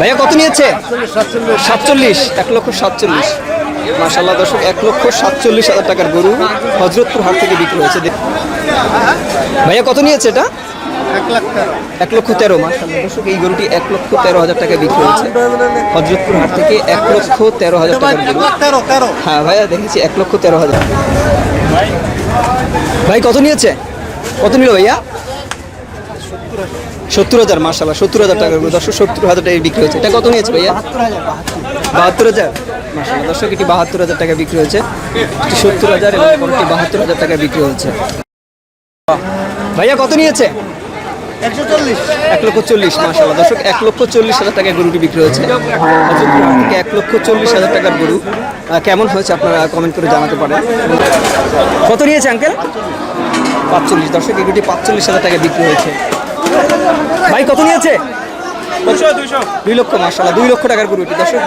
ভাইয়া কত নিয়েছে? 47, 1,47,000। মাশাআল্লাহ দর্শক, 1,47,000 টাকার গরু হযরতপুর হাট থেকে বিক্রি হয়েছে। ভাইয়া কত নিয়েছে এটা? 1,13,000। মাশাআল্লাহ দর্শক, এই গরুটি 1,13,000 টাকায় বিক্রি হয়েছে হযরতপুর হাট থেকে। 1,13,000 টাকার গরু। হ্যাঁ ভাইয়া দেখেছি, 1,13,000। ভাই কত নিয়েছে? কত নিল ভাইয়া? 70,000। মাশাআল্লাহ 70,000 টাকার গরু দর্শক, 70,000 টাকায় বিক্রি হয়েছে। এটা কত নিয়েছে ভাইয়া? 72,000। মাশাআল্লাহ দর্শক, এটি 72,000 টাকায় বিক্রি হয়েছে। 70,000 এবং পরটি 72,000 টাকায় বিক্রি হয়েছে। ভাইয়া কত নিয়েছে? 1,40,000। মাশাআল্লাহ দর্শক, 1,40,000 টাকায় গরুটি বিক্রি হয়েছে হযরতপুর হাট থেকে। 1,40,000 টাকার গরু কেমন হয়েছে আপনারা কমেন্ট করে জানাতে পারেন। কত নিয়েছে আঙ্কেল? 45। দর্শক, এই গরুটি 45,000 টাকায় বিক্রি হয়েছে। ভাই কত নিয়েছে? 2 লক্ষ। মাশাআল্লাহ 2 লক্ষ টাকার গরুটি দর্শক।